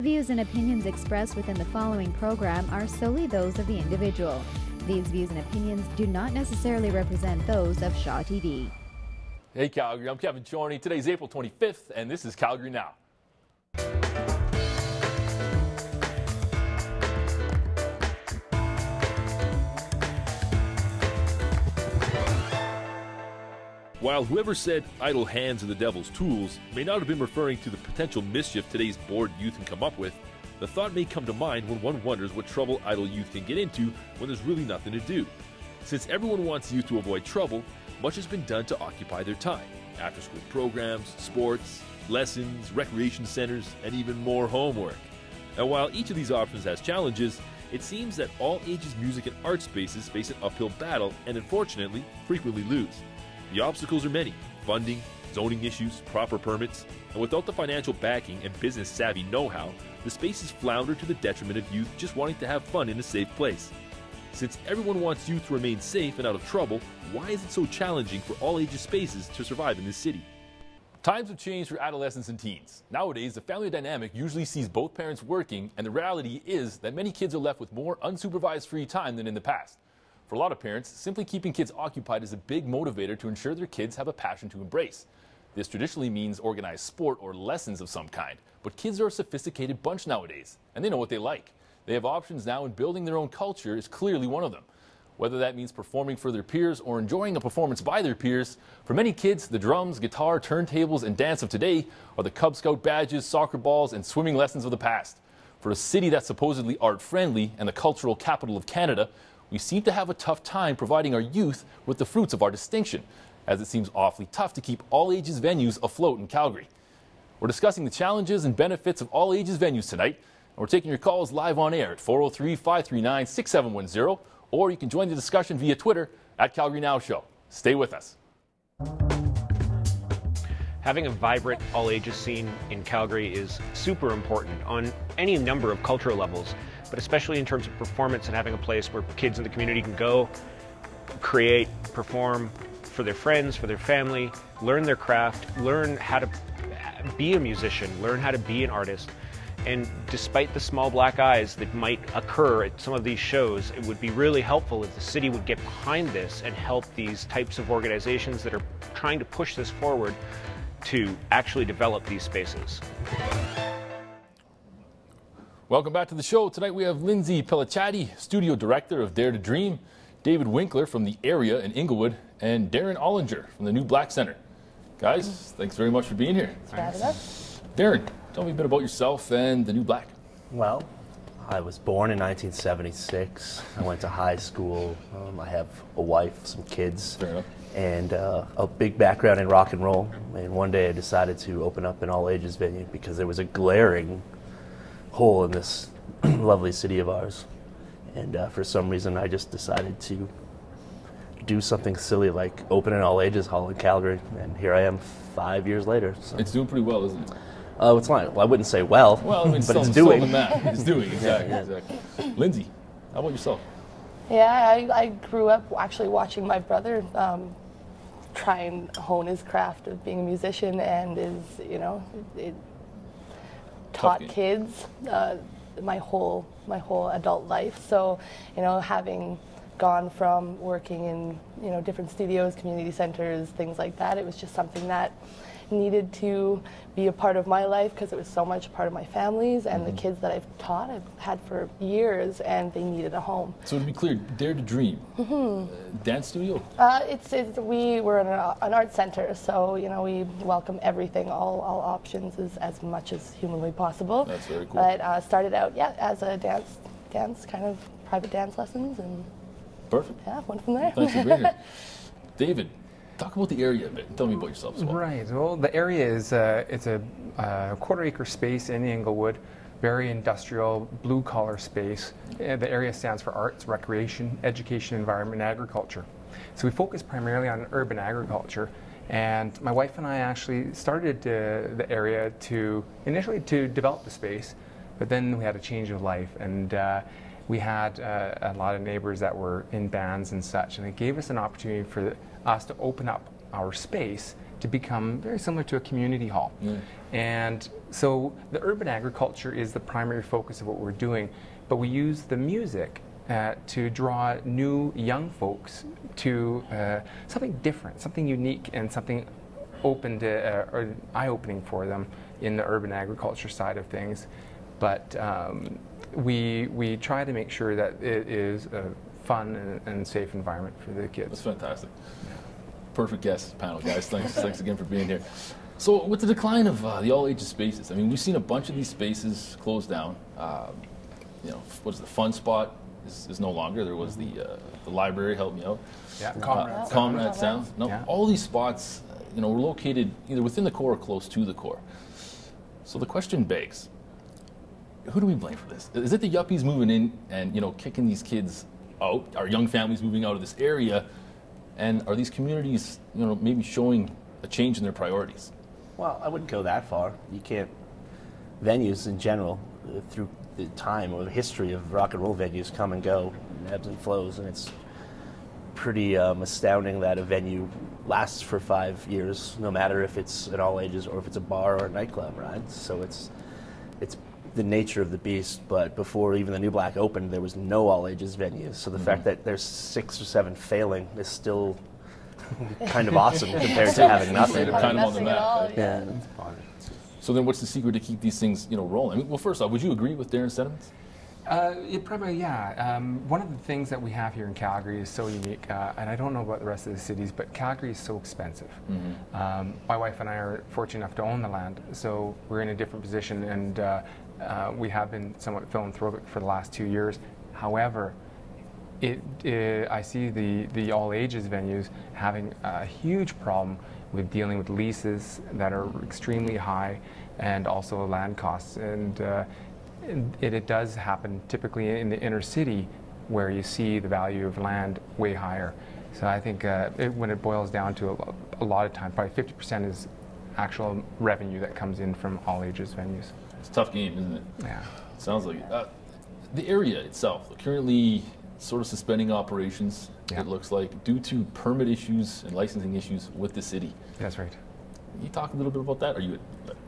Views and opinions expressed within the following program are solely those of the individual. These views and opinions do not necessarily represent those of Shaw TV. Hey Calgary, I'm Kevin Chorney. Today's April 25th, and this is Calgary Now. While whoever said idle hands are the devil's tools may not have been referring to the potential mischief today's bored youth can come up with, the thought may come to mind when one wonders what trouble idle youth can get into when there's really nothing to do. Since everyone wants youth to avoid trouble, much has been done to occupy their time. After-school programs, sports, lessons, recreation centers, and even more homework. Now, while each of these options has challenges, it seems that all ages music and art spaces face an uphill battle and, unfortunately, frequently lose. The obstacles are many: funding, zoning issues, proper permits, and without the financial backing and business-savvy know-how, the spaces flounder to the detriment of youth just wanting to have fun in a safe place. Since everyone wants youth to remain safe and out of trouble, why is it so challenging for all ages spaces to survive in this city? Times have changed for adolescents and teens. Nowadays, the family dynamic usually sees both parents working, and the reality is that many kids are left with more unsupervised free time than in the past. For a lot of parents, simply keeping kids occupied is a big motivator to ensure their kids have a passion to embrace. This traditionally means organized sport or lessons of some kind, but kids are a sophisticated bunch nowadays, and they know what they like. They have options now, and building their own culture is clearly one of them. Whether that means performing for their peers or enjoying a performance by their peers, for many kids, the drums, guitar, turntables, and dance of today are the Cub Scout badges, soccer balls, and swimming lessons of the past. For a city that's supposedly art-friendly and the cultural capital of Canada, we seem to have a tough time providing our youth with the fruits of our distinction, as it seems awfully tough to keep all ages venues afloat in Calgary. We're discussing the challenges and benefits of all ages venues tonight, and we're taking your calls live on air at 403-539-6710, or you can join the discussion via Twitter at Calgary Now Show. Stay with us. Having a vibrant all-ages scene in Calgary is super important on any number of cultural levels, but especially in terms of performance and having a place where kids in the community can go, create, perform for their friends, for their family, learn their craft, learn how to be a musician, learn how to be an artist. And despite the small black eyes that might occur at some of these shows, it would be really helpful if the city would get behind this and help these types of organizations that are trying to push this forward to actually develop these spaces. Welcome back to the show. Tonight we have Lindsay Pellicciati, Studio Director of Dare to Dream, David Winkler from the area in Inglewood, and Darren Ollinger from the New Black Center. Guys, thanks very much for being here. Thanks. Darren, tell me a bit about yourself and the New Black. Well, I was born in 1976. I went to high school. I have a wife, some kids, Fair enough. And a big background in rock and roll. And one day I decided to open up an all-ages venue because there was a glaring hole in this lovely city of ours. And for some reason I just decided to do something silly like open an all-ages hall in Calgary. And here I am 5 years later. So. It's doing pretty well, isn't it? It's not. Well, I wouldn't say well, I mean, but it's doing. It's doing, exactly, Yeah. exactly. Lindsay, how about yourself? Yeah, I grew up actually watching my brother try and hone his craft of being a musician, and it taught kids my whole adult life. So, having gone from working in different studios, community centers, things like that, it was just something that needed to be a part of my life because it was so much a part of my family's, and the kids that I've taught I've had for years, and they needed a home. So to be clear, Dare to Dream, dance studio? We were an art center, so we welcome everything, all options as much as humanly possible. That's very cool. But started out as a dance kind of private dance lessons, and Perfect. yeah, went from there. Thanks for being here. David, talk about the area a bit. Tell me about yourself as well. Right. Well, the area is it's a quarter-acre space in Inglewood, very industrial, blue-collar space. The area stands for arts, recreation, education, environment, and agriculture. So we focus primarily on urban agriculture. And my wife and I actually started the area initially to develop the space, but then we had a change of life, and we had a lot of neighbors that were in bands and such, and it gave us an opportunity for us to open up our space to become very similar to a community hall. And So the urban agriculture is the primary focus of what we're doing, but we use the music to draw new young folks to something different, something unique, and something open to or eye-opening for them in the urban agriculture side of things. But we try to make sure that it is a fun and safe environment for the kids. That's fantastic. Perfect guest panel, guys. Thanks again for being here. So with the decline of the all-ages spaces, I mean, we've seen a bunch of these spaces close down. You know, what is the Fun Spot is no longer. There was the library, help me out. Yeah, Comrade Sound. No, yeah. all these spots, you know, were located either within the core or close to the core. So the question begs, who do we blame for this? Is it the yuppies moving in and, you know, kicking these kids out? Are young families moving out of this area? And are these communities, you know, maybe showing a change in their priorities? Well, I wouldn't go that far. You can't. Venues in general, through the time or the history of rock and roll venues, come and go, ebbs and flows, and it's pretty astounding that a venue lasts for 5 years, no matter if it's an all ages or if it's a bar or a nightclub, right? So it's the nature of the beast. But before even the New Black opened, there was no all ages venues. So the fact that there's 6 or 7 failing is still kind of awesome compared to having nothing. Kind of on the map. Yeah. So then, what's the secret to keep these things, you know, rolling? I mean, well, first off, would you agree with Darren's sentiments? Yeah. One of the things that we have here in Calgary is so unique, and I don't know about the rest of the cities, but Calgary is so expensive. My wife and I are fortunate enough to own the land, so we're in a different position, and we have been somewhat philanthropic for the last 2 years. However, I see the all ages venues having a huge problem with dealing with leases that are extremely high, and also land costs. And it does happen typically in the inner city, where you see the value of land way higher. So I think when it boils down to a lot of time, probably 50% is actual revenue that comes in from all ages venues. It's a tough game, isn't it? Yeah. Sounds like it. The area itself, currently sort of suspending operations, Yeah. it looks like, due to permit issues and licensing issues with the city. That's right. Can you talk a little bit about that? Are you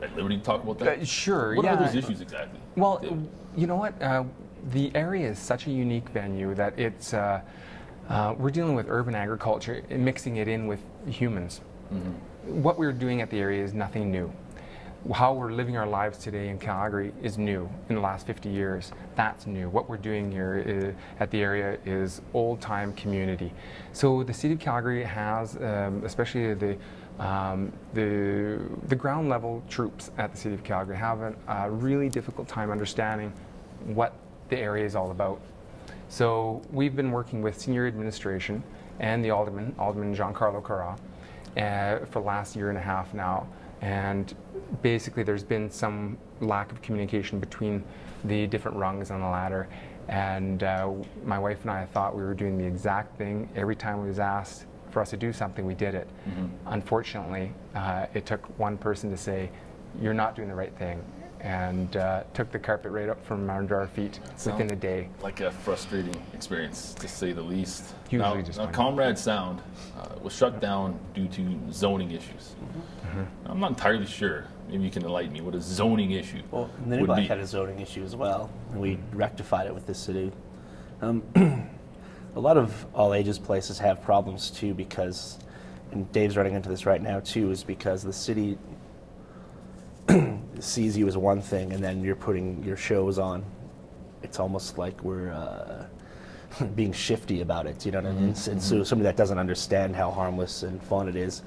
at liberty to talk about that? Sure, What yeah. are those issues exactly? Well, Yeah. you know what? The area is such a unique venue that it's we're dealing with urban agriculture and mixing it in with humans. What we're doing at the area is nothing new. How we're living our lives today in Calgary is new in the last 50 years. That's new. What we're doing here at the area is old-time community. So the City of Calgary has, especially the ground level troops at the City of Calgary have a really difficult time understanding what the area is all about. So we've been working with senior administration and the Alderman Giancarlo Carra, for the last year and a half now. And basically there's been some lack of communication between the different rungs on the ladder. And my wife and I thought we were doing the exact thing. Every time we was asked for us to do something, we did it. Unfortunately, it took one person to say, "You're not doing the right thing," and took the carpet right up from under our feet within a day. Like a frustrating experience, to say the least. Hugely Now, disappointing. Comrade Sound was shut down due to zoning issues. I'm not entirely sure. Maybe you can enlighten me what a zoning issue Well, the New would Black be. had a zoning issue as well, and we rectified it with the city. A lot of all ages places have problems too, because, and Dave's running into this right now too, is because the city sees you as one thing, and then you're putting your shows on. It's almost like we're being shifty about it. You know what I mean? And so somebody that doesn't understand how harmless and fun it is,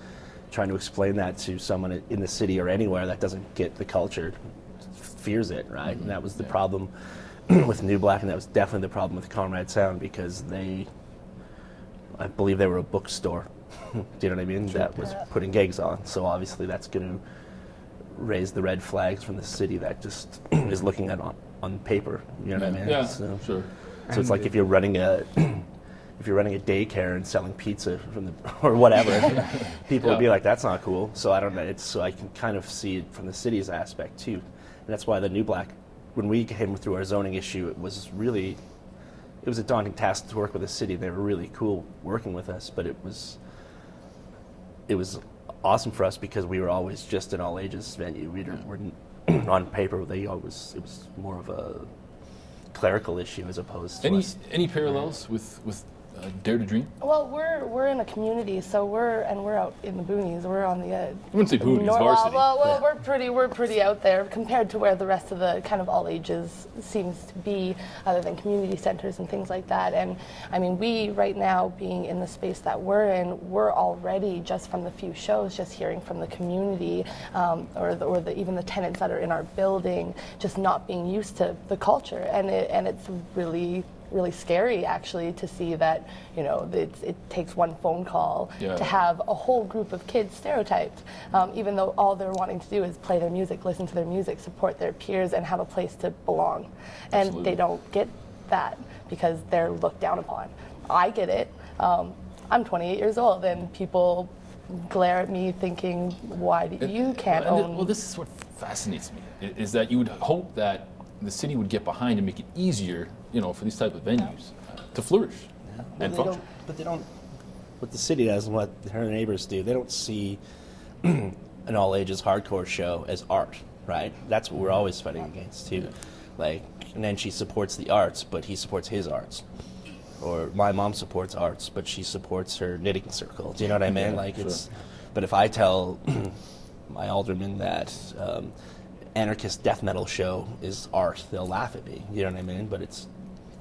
trying to explain that to someone in the city or anywhere that doesn't get the culture, fears it, right? And that was the problem with New Black, and that was definitely the problem with Comrade Sound, because I believe they were a bookstore. Do you know what I mean? That was putting gigs on. So obviously that's going to raise the red flags from the city that just is looking at on paper. You know what I mean? Yeah, So, sure. so it's like if you're running a daycare and selling pizza from or whatever, people would be like, "That's not cool." So I don't know. So I can kind of see it from the city's aspect too, and that's why the New Black, when we came through our zoning issue, it was a daunting task to work with the city. They were really cool working with us, but it was awesome for us because we were always just an all ages venue. on paper, it was more of a clerical issue as opposed to any parallels with Dare to Dream? Well, we're in a community, so we're out in the boonies. We're on the I wouldn't say boonies, varsity. Well, we're pretty out there compared to where the rest of the kind of all ages seems to be, other than community centers and things like that. And I mean, we right now being in the space that we're in, we're already just from the few shows, just hearing from the community or even the tenants that are in our building, just not being used to the culture, and it's really scary actually to see that, you know, it takes one phone call to have a whole group of kids stereotyped, even though all they're wanting to do is play their music, listen to their music, support their peers, and have a place to belong. And Absolutely. they don't get that because they're looked down upon. I get it. I'm 28 years old, and people glare at me thinking, why do you can't own... Well, this is what fascinates me, is that you would hope that the city would get behind and make it easier, you know, for these type of venues to flourish and function. But they don't. What the city does and what her neighbors do, they don't see an all ages hardcore show as art, right? That's what we're always fighting against too. Like, and then she supports the arts, but he supports his arts. Or my mom supports arts, but she supports her knitting circle. Do you know what I mean? Yeah, like sure. it's. But if I tell my alderman that. Anarchist death metal show is art, they'll laugh at me, you know what I mean? But it's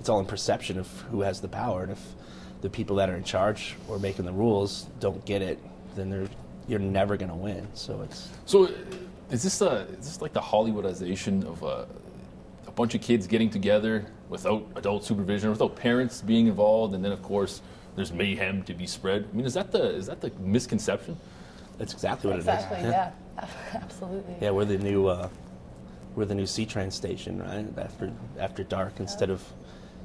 all in perception of who has the power, and if the people that are in charge or making the rules don't get it, then you're never going to win. So is this like the Hollywoodization of a bunch of kids getting together without adult supervision, without parents being involved, and then of course there's mayhem to be spread? I mean, is that the misconception? That's exactly what it is. Exactly, yeah. Absolutely. Yeah, we're the new C-Train station, right? After dark, instead of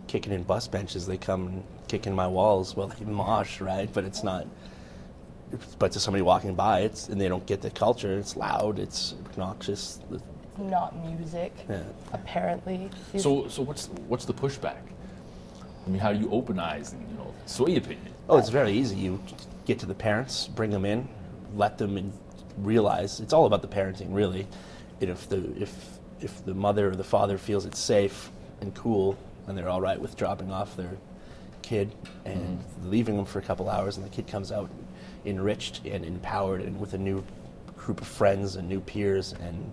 kicking in bus benches, they come and kick in my walls while they mosh, right? But it's not. But to somebody walking by, and they don't get the culture. It's loud. It's obnoxious. Not music. Yeah. Apparently. So what's the pushback? I mean, how do you open eyes and, you know, sway opinion? Oh, it's very easy. You get to the parents, bring them in, let them realize it's all about the parenting, really. And if the mother or the father feels it's safe and cool, and they're all right with dropping off their kid and leaving them for a couple hours, and the kid comes out enriched and empowered and with a new group of friends and new peers and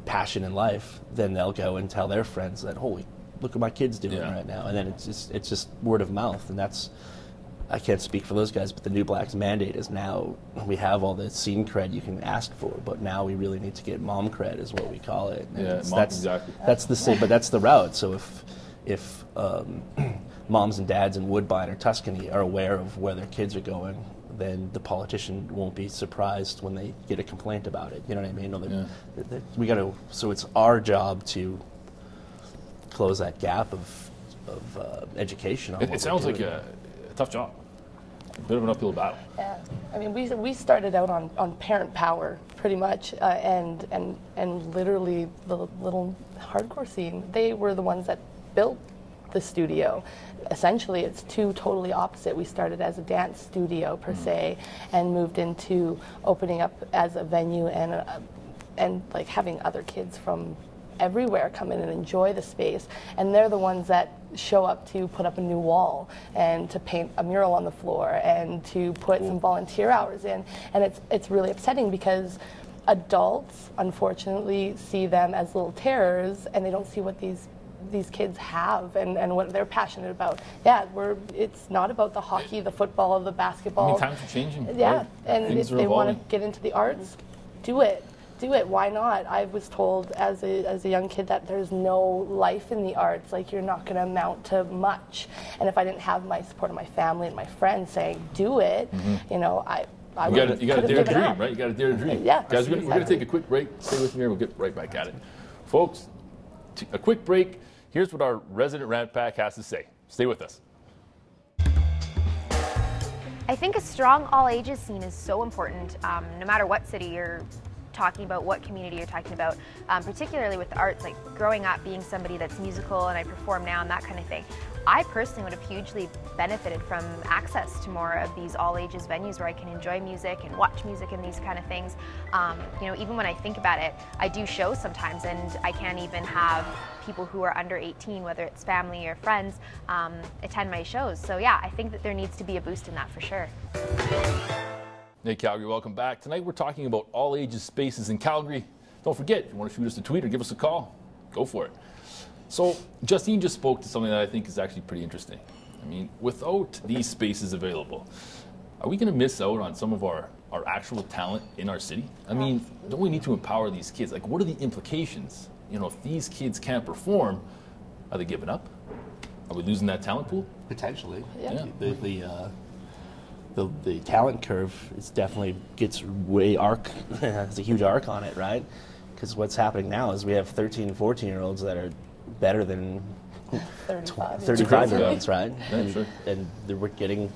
passion in life, then they'll go and tell their friends that, holy, look what my kid's doing right now. And then it's just word of mouth, and that's, I can't speak for those guys, but the New Blacks mandate is now we have all the scene cred you can ask for, but now we really need to get mom cred, is what we call it. And exactly. That's the same, but that's the route. So if moms and dads in Woodbine or Tuscany are aware of where their kids are going, then the politician won't be surprised when they get a complaint about it. You know what I mean? We got to. So it's our job to close that gap of education. It sounds like a tough job. A bit of an uphill battle. Yeah, I mean, we started out on parent power pretty much, and literally the little hardcore scene. They were the ones that built the studio. Essentially, it's two totally opposite. We started as a dance studio per se, and moved into opening up as a venue and like having other kids from everywhere come in and enjoy the space, and they're the ones that show up to put up a new wall and to paint a mural on the floor and to put some volunteer hours in. And it's really upsetting because adults unfortunately see them as little terrors, and they don't see what these kids have and what they're passionate about. Yeah, it's not about the hockey, the football, the basketball. I mean, times are changing. Yeah, right? and Things if they want to get into the arts, do it. Why not? I was told as a young kid that there's no life in the arts, like you're not going to amount to much. And if I didn't have my support of my family and my friends saying, do it, you know, I would. You got to dare to dream, right? You got to dare to dream. Yeah. Guys, we're going to take a quick break. Stay with me here. We'll get right back at it. Folks, a quick break. Here's what our resident Rat Pack has to say. Stay with us. I think a strong all-ages scene is so important, no matter what city you're talking about what community you're talking about, particularly with the arts, like growing up being somebody that's musical and I perform now and that kind of thing. I personally would have hugely benefited from access to more of these all-ages venues where I can enjoy music and watch music and these kind of things. You know, even when I think about it, I do shows sometimes and I can't even have people who are under 18, whether it's family or friends, attend my shows. So yeah, I think that there needs to be a boost in that for sure. Hey Calgary, welcome back. Tonight we're talking about all ages spaces in Calgary. Don't forget, if you want to shoot us a tweet or give us a call, go for it. So Justine just spoke to something that I think is actually pretty interesting. I mean, without these spaces available, are we going to miss out on some of our actual talent in our city? I mean, don't we need to empower these kids? Like, what are the implications? You know, if these kids can't perform, are they giving up? Are we losing that talent pool? Potentially. Yeah. The talent curve is definitely gets way arc. Has a huge arc on it, right? Because what's happening now is we have 13, 14-year-olds that are better than 35-year-olds, right? Yeah, sure. And we're getting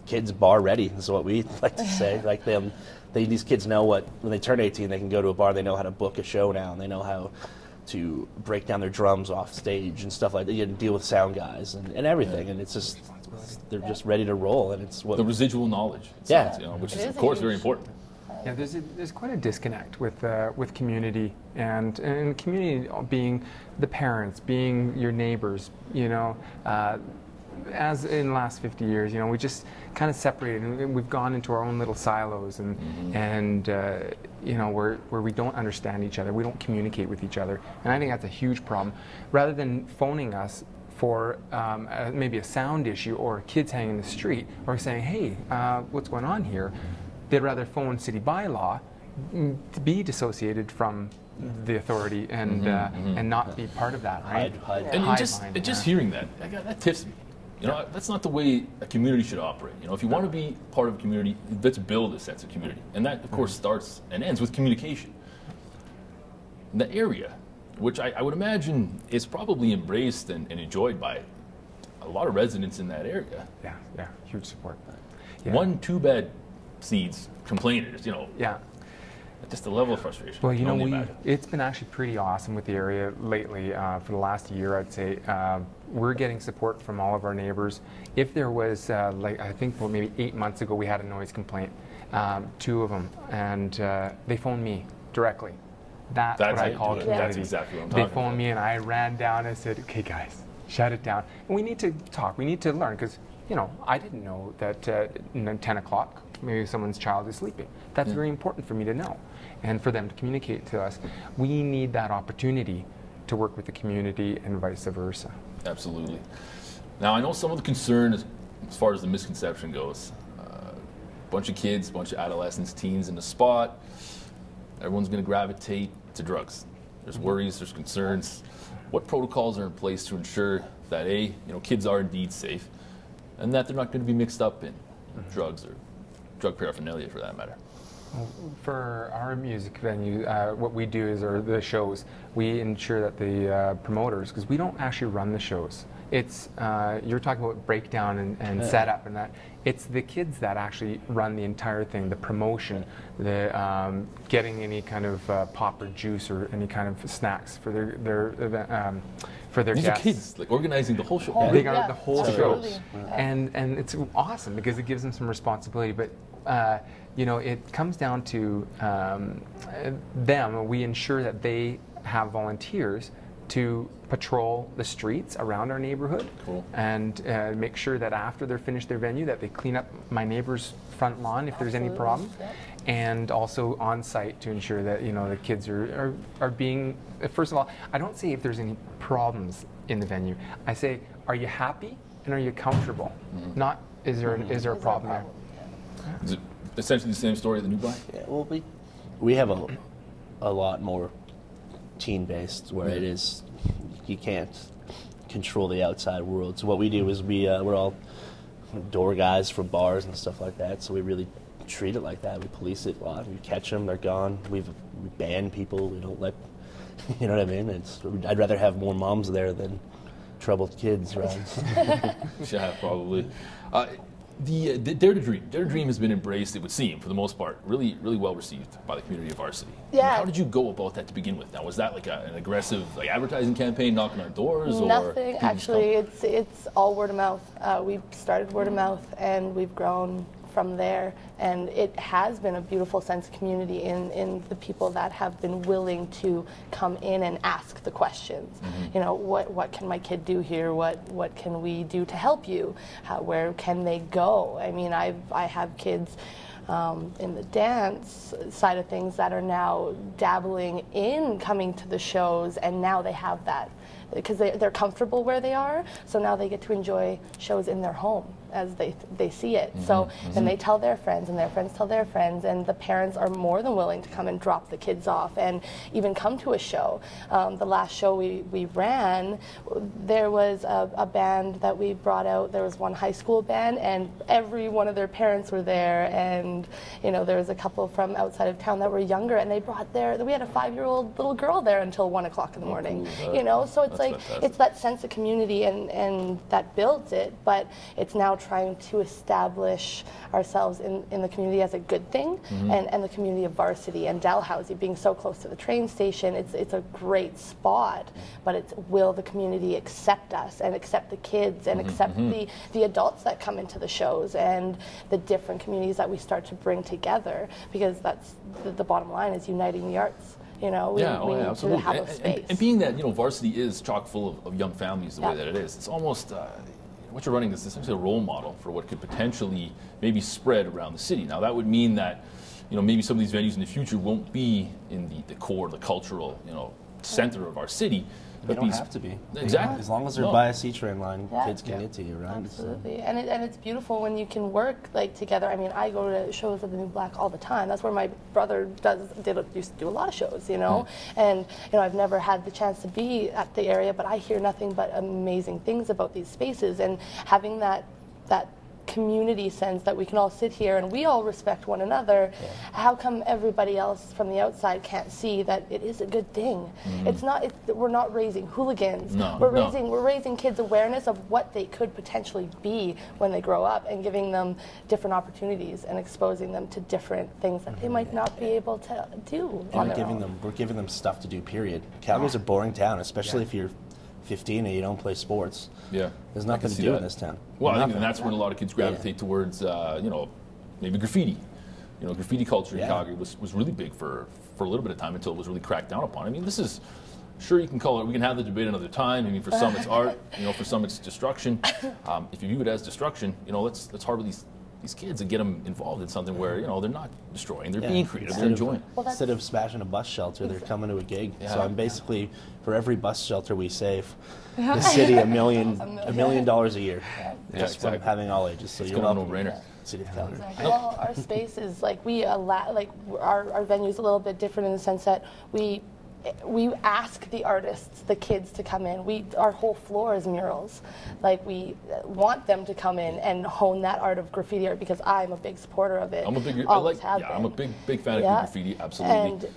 kids bar ready, is what we like to say. Like these kids know what, when they turn 18, they can go to a bar, they know how to book a show now, and they know how to break down their drums off stage and stuff like that. You can deal with sound guys and everything, and it's just, they're just ready to roll, and it's what the residual knowledge, yeah, you know, which is of course very important. Yeah, there's quite a disconnect with community and community being the parents, being your neighbors. You know, as in the last 50 years, you know, we just kind of separated and we've gone into our own little silos and you know, where we don't understand each other, we don't communicate with each other, and I think that's a huge problem. Rather than phoning us for maybe a sound issue or kids hanging in the street or saying, hey, what's going on here? They'd rather phone city bylaw to be dissociated from the authority and and not be part of that, right? And just hearing that tips me. You know, that's not the way a community should operate. You know, if you want to be part of a community, let's build a sense of community, and that of course starts and ends with communication. The area, which I would imagine is probably embraced and enjoyed by a lot of residents in that area. Yeah, huge support. Yeah. 1 2-bed seeds complainers, you know. Yeah. Just a level of frustration. Well, you know, it's been actually pretty awesome with the area lately. For the last year, I'd say we're getting support from all of our neighbors. If there was, like I think maybe 8 months ago, we had a noise complaint, 2 of them, and they phoned me directly. That's what I call community. That's exactly what I'm talking about. They phoned me, and I ran down and said, "Okay, guys, shut it down." And we need to talk. We need to learn, because you know, I didn't know that 10 o'clock, maybe someone's child is sleeping. That's very important for me to know and for them to communicate to us. We need that opportunity to work with the community and vice versa. Absolutely. Now, I know some of the concern as far as the misconception goes. Bunch of kids, bunch of adolescents, teens in the spot. Everyone's going to gravitate to drugs. There's worries, there's concerns. What protocols are in place to ensure that kids are indeed safe, and that they're not going to be mixed up in drugs or drug paraphernalia, for that matter? For our music venue, what we do is, or the shows, we ensure that the promoters, because we don't actually run the shows. It's you're talking about breakdown and setup and that. It's the kids that actually run the entire thing, the promotion, the getting any kind of pop or juice or any kind of snacks for their These guests. are kids, like organizing the whole show. Yeah, they got the whole show, Yeah. and it's awesome because it gives them some responsibility. But you know, it comes down to them. We ensure that they have volunteers to patrol the streets around our neighborhood, and make sure that after they're finished their venue, that they clean up my neighbor's front lawn if there's any problems, and also on site to ensure that, you know, the kids are being. First of all, I don't say if there's any problems in the venue. I say, are you happy and are you comfortable? Not is there a problem there? Is it essentially the same story at the New Black? Yeah, well, we have a lot more teen-based where it is, you can't control the outside world. So what we do is we're all door guys for bars and stuff like that. So we really treat it like that. We police it a lot. We catch them, they're gone. We ban people. We don't let, you know what I mean? I'd rather have more moms there than troubled kids, right? Yeah, probably. The Dare to Dream. Dare to Dream has been embraced, it would seem, for the most part, really well received by the community of our city. Yeah. How did you go about that to begin with? Now, was that like an aggressive advertising campaign, knocking on doors? Nothing. Actually, it's all word of mouth. We started word of mouth, and we've grown from there, and it has been a beautiful sense of community in the people that have been willing to come in and ask the questions. You know, what can my kid do here? What can we do to help you? Where can they go? I mean, I have kids in the dance side of things that are now dabbling in coming to the shows, and now they have that because they're comfortable where they are, so now they get to enjoy shows in their home as they see it. So then they tell their friends, and their friends tell their friends, and the parents are more than willing to come and drop the kids off and even come to a show. The last show we ran, there was a band that we brought out. There was one high school band, and every one of their parents were there, and you know, there was a couple from outside of town that were younger, and they brought we had a 5-year-old little girl there until 1 o'clock in the morning. Cool. You know, so it's like fantastic. It's that sense of community and that builds it, but it's now trying to establish ourselves in the community as a good thing, and the community of Varsity and Dalhousie being so close to the train station. It's a great spot, but it's, will the community accept us and accept the kids and accept the adults that come into the shows and the different communities that we start to bring together, because that's the bottom line, is uniting the arts. You know, we need to have a space. And being that, you know, Varsity is chock full of young families the way that it is, it's almost what you're running is essentially a role model for what could potentially maybe spread around the city. Now, that would mean that, you know, maybe some of these venues in the future won't be in the core, the cultural, you know, center of our city. They don't have to be. Exactly. As long as they're by a C-train line, kids can get to you, right? Absolutely. So. And it's beautiful when you can work like together. I mean, I go to shows of the New Black all the time. That's where my brother used to do a lot of shows, you know. And you know, I've never had the chance to be at the area, but I hear nothing but amazing things about these spaces, and having that community sense that we can all sit here and we all respect one another. How come everybody else from the outside can't see that it is a good thing? It's not. We're not raising hooligans. We're raising kids' awareness of what they could potentially be when they grow up, and giving them different opportunities and exposing them to different things that they might not be able to do. And we're giving them stuff to do. Period. Calgary's a boring town, especially if you're 15 and you don't play sports. There's nothing to do in this town. Well, I think that's when a lot of kids gravitate towards, you know, maybe graffiti. You know, graffiti culture in Calgary was really big for a little bit of time until it was really cracked down upon. I mean, this is, sure, you can call it, we can have the debate another time. I mean, for some it's art, you know, for some it's destruction. If you view it as destruction, you know, let's harbor these kids and get them involved in something where, you know, they're not destroying, they're being creative, they're enjoying. Instead of smashing a bus shelter, they're coming to a gig. So I'm basically, for every bus shelter we save the city $1 million a year just from having all ages. So you're a no-brainer. City of Calgary. Exactly. Well, our space is like our venue's a little bit different in the sense that we ask the artists, the kids, to come in. Our whole floor is murals. Like, we want them to come in and hone that art of graffiti art, because I'm a big supporter of it. I'm a big fan of graffiti, absolutely.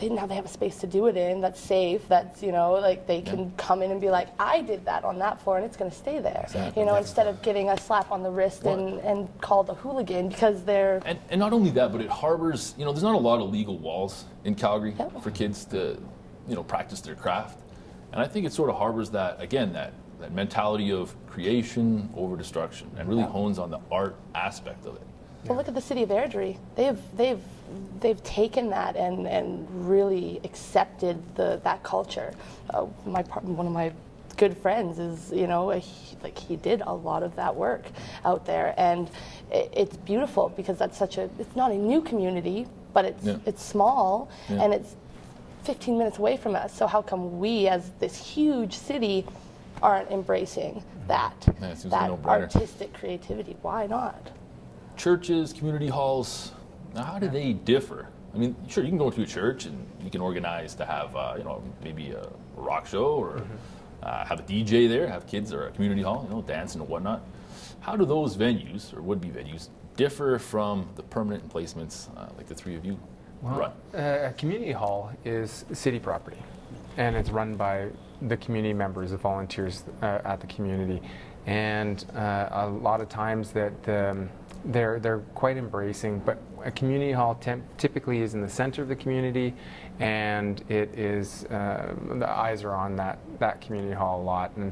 And now they have a space to do it in that's safe, that's, you know, like they can come in and be like, I did that on that floor and it's going to stay there. Exactly. You know, instead of getting a slap on the wrist and called a hooligan because they're... And not only that, but it harbors, you know, there's not a lot of legal walls in Calgary for kids to, you know, practice their craft. And I think it sort of harbors that, again, that mentality of creation over destruction, and really hones on the art aspect of it. Well, look at the city of Airdrie. They've taken that and really accepted that culture. One of my good friends is, you know, he did a lot of that work out there, and it's beautiful because it's not a new community, but it's small and it's 15 minutes away from us. So how come we, as this huge city, aren't embracing that artistic creativity? Why not? Churches, community halls, now how do they differ? I mean, sure, you can go to a church and you can organize to have, you know, maybe a rock show or have a DJ there, have kids, or a community hall, you know, dancing and whatnot. How do those venues, or would-be venues, differ from the permanent placements like the three of you run? A community hall is city property, and it's run by the community members, the volunteers at the community. and a lot of times that they're quite embracing. But a community hall typically is in the center of the community, and it is the eyes are on that community hall a lot. And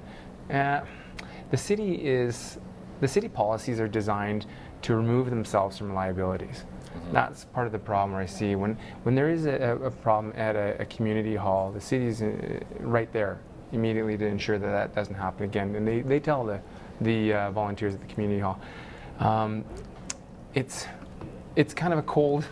the city policies are designed to remove themselves from liabilities. That's part of the problem I see. When there is a problem at a community hall, the city's right there immediately to ensure that that doesn't happen again. And they tell the volunteers at the community hall. It's kind of a cold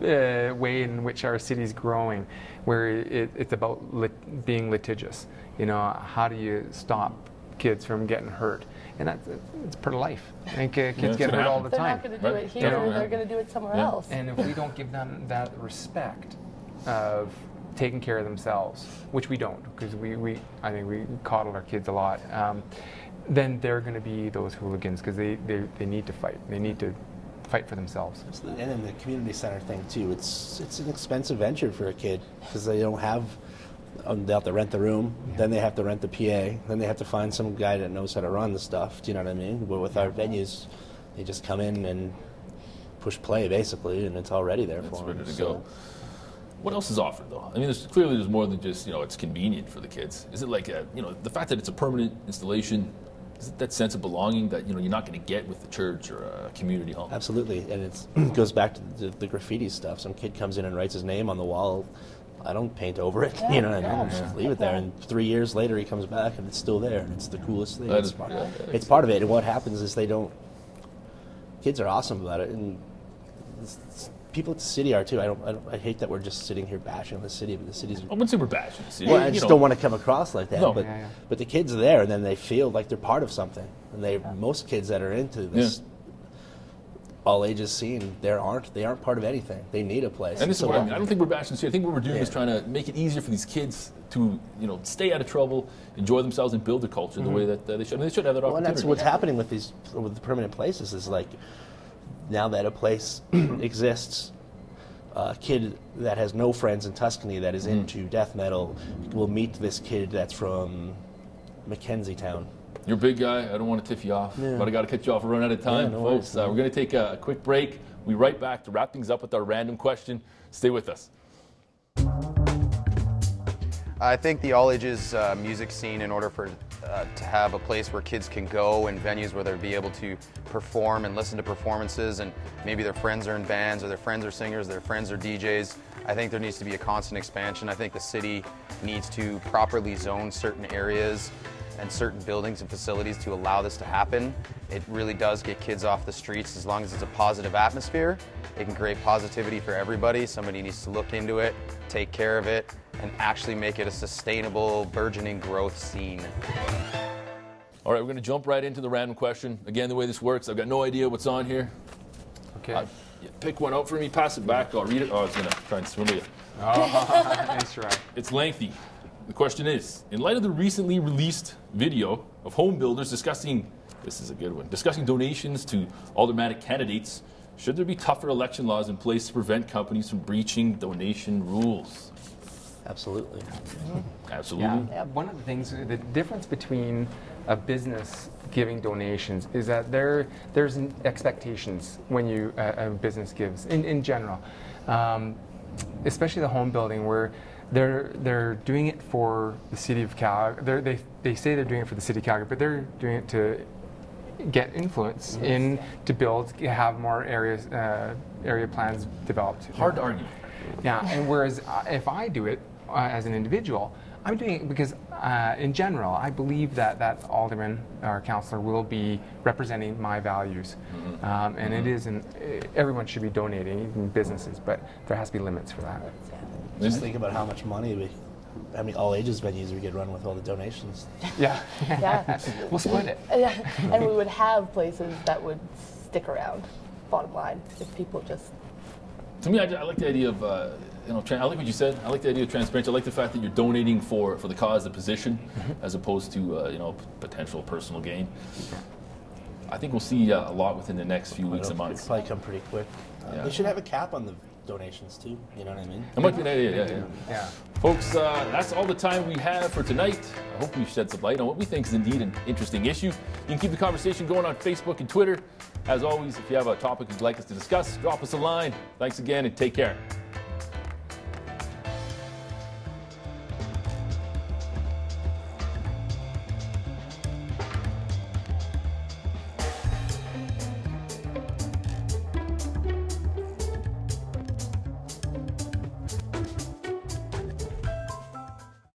way in which our city's growing, where it's about being litigious. You know, how do you stop kids from getting hurt? And it's part of life. And kids get hurt all the time. They're not going to do it here. They're going to do it somewhere else. And if we don't give them that respect of taking care of themselves, which we don't, because I think we coddle our kids a lot, then they're going to be those hooligans, because they need to fight. They need to fight for themselves. And in the community center thing too, it's an expensive venture for a kid, because they don't have. They have to rent the room, then they have to rent the PA, then they have to find some guy that knows how to run the stuff. Do you know what I mean? But with our venues, they just come in and push play basically, and it's already there for them. It's ready to go. What else is offered though? I mean, there's more than just, you know, it's convenient for the kids. Is it like the fact that it's a permanent installation? Is it that sense of belonging that, you know, you're not going to get with the church or a community hall? Absolutely, and it goes back to the graffiti stuff. Some kid comes in and writes his name on the wall. I don't paint over it, you know what I mean? Just leave it there, and 3 years later he comes back and it's still there, and it's the coolest thing. It's part of it, and what happens is kids are awesome about it, and people at the city are too. I hate that we're just sitting here bashing the city, but the city's... I wouldn't say we're bashing the city. Well, I just don't want to come across like that, no. But the kids are there, and then they feel like they're part of something, and most kids that are into this... all ages scene, they aren't part of anything. They need a place. And this is what I mean. I don't think we're bashing the city. I think what we're doing is trying to make it easier for these kids to, you know, stay out of trouble, enjoy themselves, and build their culture the way that they should. I mean, they should have that opportunity. Well, and that's what's happening with the permanent places. Is like, now that a place exists, a kid that has no friends in Tuscany that is into death metal will meet this kid that's from Mackenzie Town. You're a big guy. I don't want to tiff you off, but I got to cut you off. We're running out of time, folks. We're going to take a quick break. We'll be right back to wrap things up with our random question. Stay with us. I think the all-ages music scene, in order for to have a place where kids can go and venues where they'll be able to perform and listen to performances, and maybe their friends are in bands, or their friends are singers, their friends are DJs, I think there needs to be a constant expansion. I think the city needs to properly zone certain areas and certain buildings and facilities to allow this to happen. It really does get kids off the streets. As long as it's a positive atmosphere, it can create positivity for everybody. Somebody needs to look into it, take care of it, and actually make it a sustainable, burgeoning growth scene. All right, we're going to jump right into the random question. Again, the way this works, I've got no idea what's on here. Okay. Pick one out for me, pass it back, I'll read it. Oh, it's going to try and swindle you. Oh, nice try. It's lengthy. The question is, in light of the recently released video of home builders discussing, this is a good one, discussing donations to aldermanic candidates, should there be tougher election laws in place to prevent companies from breaching donation rules? Absolutely. Absolutely. Yeah. One of the things, the difference between a business giving donations is that there's expectations when a business gives, in general. Especially the home building, where they're doing it for the city of Calgary. They say they're doing it for the city of Calgary, but they're doing it to get influence to build, have more area plans developed. Hard to argue. Yeah, and whereas if I do it as an individual, I'm doing it because, in general, I believe that alderman or councillor will be representing my values, and it isn't. Everyone should be donating, even businesses, but there has to be limits for that. Just think about how much money all ages venues we could run with all the donations. Yeah. Yeah. We'll split it. Yeah. And we would have places that would stick around, bottom line, if people just... To me, I like the idea of, I like what you said. I like the idea of transparency. I like the fact that you're donating for the cause, the position, as opposed to, potential personal gain. I think we'll see a lot within the next few weeks and months. It'll probably come pretty quick. They should have a cap on donations too. You know what I mean? That might be an idea, Yeah. Folks, that's all the time we have for tonight. I hope we've shed some light on what we think is indeed an interesting issue. You can keep the conversation going on Facebook and Twitter. As always, if you have a topic you'd like us to discuss, drop us a line. Thanks again and take care.